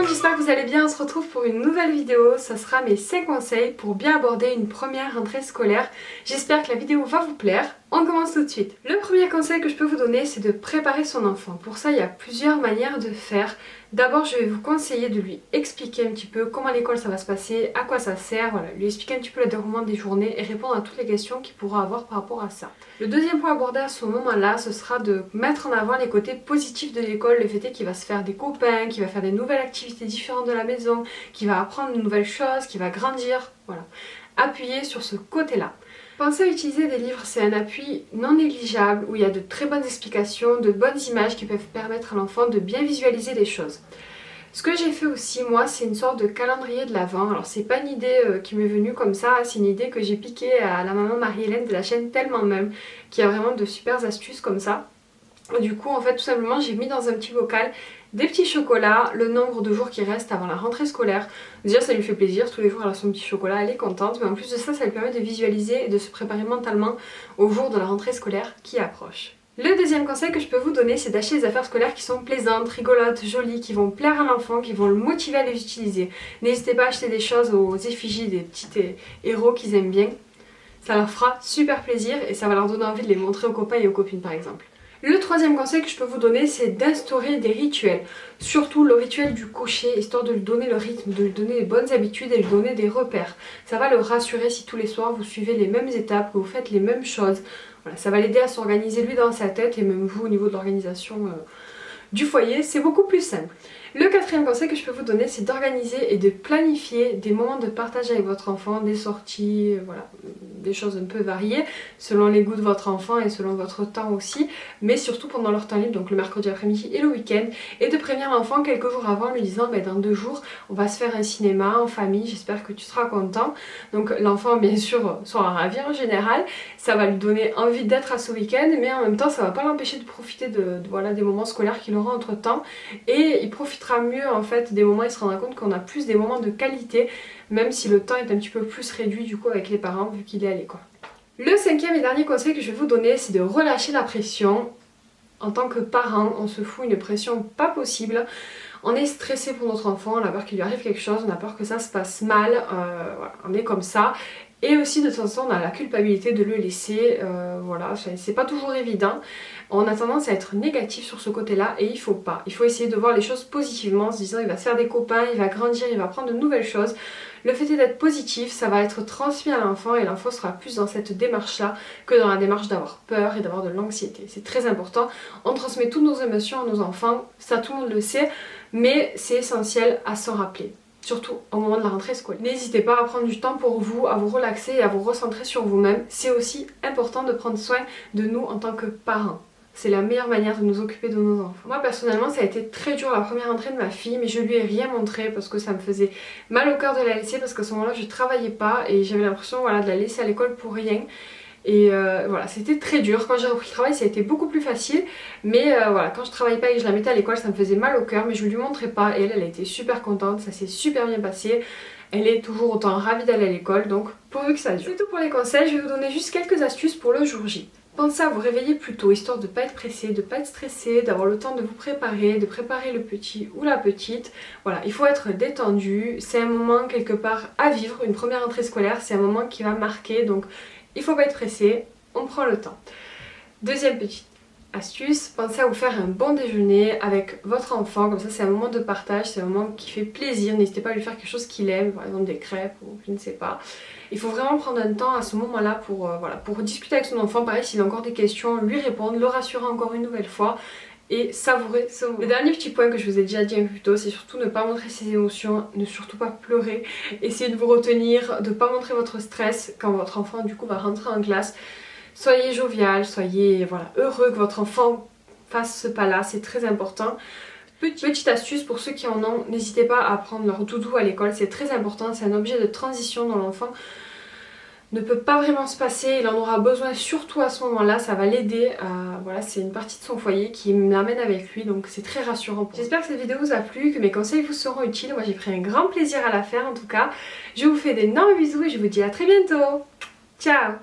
monde, j'espère que vous allez bien, on se retrouve pour une nouvelle vidéo. Ça sera mes 5 conseils pour bien aborder une première rentrée scolaire. J'espère que la vidéo va vous plaire. On commence tout de suite. Le premier conseil que je peux vous donner, c'est de préparer son enfant. Pour ça, il y a plusieurs manières de faire. D'abord, je vais vous conseiller de lui expliquer un petit peu comment à l'école ça va se passer, à quoi ça sert, voilà, lui expliquer un petit peu le déroulement des journées et répondre à toutes les questions qu'il pourra avoir par rapport à ça. Le deuxième point abordé à ce moment-là, ce sera de mettre en avant les côtés positifs de l'école, le fait est qu'il va se faire des copains, qu'il va faire des nouvelles activités différentes de la maison, qu'il va apprendre de nouvelles choses, qu'il va grandir, voilà. Appuyez sur ce côté-là. Pensez à utiliser des livres, c'est un appui non négligeable où il y a de très bonnes explications, de bonnes images qui peuvent permettre à l'enfant de bien visualiser les choses. Ce que j'ai fait aussi moi, c'est une sorte de calendrier de l'Avent. Alors c'est pas une idée qui m'est venue comme ça, c'est une idée que j'ai piquée à la maman Marie-Hélène de la chaîne Tellement Même, qui a vraiment de super astuces comme ça. Et du coup en fait tout simplement j'ai mis dans un petit bocal des petits chocolats, le nombre de jours qui restent avant la rentrée scolaire. Déjà ça lui fait plaisir, tous les jours elle a son petit chocolat, elle est contente, mais en plus de ça, ça lui permet de visualiser et de se préparer mentalement au jour de la rentrée scolaire qui approche. Le deuxième conseil que je peux vous donner, c'est d'acheter des affaires scolaires qui sont plaisantes, rigolotes, jolies, qui vont plaire à l'enfant, qui vont le motiver à les utiliser. N'hésitez pas à acheter des choses aux effigies des petits héros qu'ils aiment bien. Ça leur fera super plaisir et ça va leur donner envie de les montrer aux copains et aux copines par exemple. Le troisième conseil que je peux vous donner, c'est d'instaurer des rituels. Surtout le rituel du cocher, histoire de lui donner le rythme, de lui donner les bonnes habitudes et lui donner des repères. Ça va le rassurer si tous les soirs vous suivez les mêmes étapes, que vous faites les mêmes choses. Voilà, ça va l'aider à s'organiser lui dans sa tête et même vous au niveau de l'organisation du foyer, c'est beaucoup plus simple. Le quatrième conseil que je peux vous donner, c'est d'organiser et de planifier des moments de partage avec votre enfant, des sorties, voilà, des choses un peu variées selon les goûts de votre enfant et selon votre temps aussi, mais surtout pendant leur temps libre, donc le mercredi après-midi et le week-end, et de prévenir l'enfant quelques jours avant en lui disant dans 2 jours on va se faire un cinéma en famille, j'espère que tu seras content. Donc l'enfant bien sûr sera ravi en général, ça va lui donner envie d'être à ce week-end, mais en même temps ça va pas l'empêcher de profiter voilà, des moments scolaires qu'il aura entre temps, et il profitera mieux en fait des moments, il se rendra compte qu'on a plus des moments de qualité, même si le temps est un petit peu plus réduit du coup avec les parents vu qu'il est à l'école. Le cinquième et dernier conseil que je vais vous donner, c'est de relâcher la pression. En tant que parent, on se fout une pression pas possible. On est stressé pour notre enfant, on a peur qu'il lui arrive quelque chose, on a peur que ça se passe mal, voilà, on est comme ça. Et aussi de toute façon on a la culpabilité de le laisser, voilà, c'est pas toujours évident. On a tendance à être négatif sur ce côté-là et il faut pas. Il faut essayer de voir les choses positivement en se disant il va se faire des copains, il va grandir, il va apprendre de nouvelles choses. Le fait est d'être positif, ça va être transmis à l'enfant et l'enfant sera plus dans cette démarche-là que dans la démarche d'avoir peur et d'avoir de l'anxiété. C'est très important. On transmet toutes nos émotions à nos enfants, ça tout le monde le sait, mais c'est essentiel à s'en rappeler. Surtout au moment de la rentrée scolaire. N'hésitez pas à prendre du temps pour vous, à vous relaxer et à vous recentrer sur vous-même. C'est aussi important de prendre soin de nous en tant que parents. C'est la meilleure manière de nous occuper de nos enfants. Moi personnellement ça a été très dur la première rentrée de ma fille, mais je lui ai rien montré parce que ça me faisait mal au cœur de la laisser, parce qu'à ce moment-là je travaillais pas et j'avais l'impression voilà, de la laisser à l'école pour rien. Et voilà, c'était très dur. Quand j'ai repris le travail ça a été beaucoup plus facile, mais voilà, quand je travaillais pas et que je la mettais à l'école ça me faisait mal au cœur, mais je lui montrais pas et elle a été super contente, ça s'est super bien passé. Elle est toujours autant ravie d'aller à l'école, donc pourvu que ça dure. C'est tout pour les conseils, je vais vous donner juste quelques astuces pour le jour J. Pensez à vous réveiller plus tôt, histoire de ne pas être pressé, de ne pas être stressé, d'avoir le temps de vous préparer, de préparer le petit ou la petite. Voilà, il faut être détendu, c'est un moment quelque part à vivre, une première rentrée scolaire, c'est un moment qui va marquer, donc il ne faut pas être pressé, on prend le temps. Deuxième petite astuce, pensez à vous faire un bon déjeuner avec votre enfant, comme ça c'est un moment de partage, c'est un moment qui fait plaisir, n'hésitez pas à lui faire quelque chose qu'il aime, par exemple des crêpes ou je ne sais pas. Il faut vraiment prendre un temps à ce moment-là pour, voilà, pour discuter avec son enfant, pareil s'il a encore des questions, lui répondre, le rassurer encore une nouvelle fois et savourer ce moment. Le dernier petit point que je vous ai déjà dit un peu plus tôt, c'est surtout ne pas montrer ses émotions, ne surtout pas pleurer, essayez de vous retenir, de ne pas montrer votre stress quand votre enfant du coup va rentrer en classe. Soyez jovial, soyez voilà, heureux que votre enfant fasse ce pas-là, c'est très important. Petite astuce pour ceux qui en ont, n'hésitez pas à prendre leur doudou à l'école, c'est très important, c'est un objet de transition dont l'enfant ne peut pas vraiment se passer, il en aura besoin surtout à ce moment-là, ça va l'aider à... Voilà, c'est une partie de son foyer qui l'amène avec lui, donc c'est très rassurant. J'espère que cette vidéo vous a plu, que mes conseils vous seront utiles, moi j'ai pris un grand plaisir à la faire en tout cas. Je vous fais d'énormes bisous et je vous dis à très bientôt. Ciao!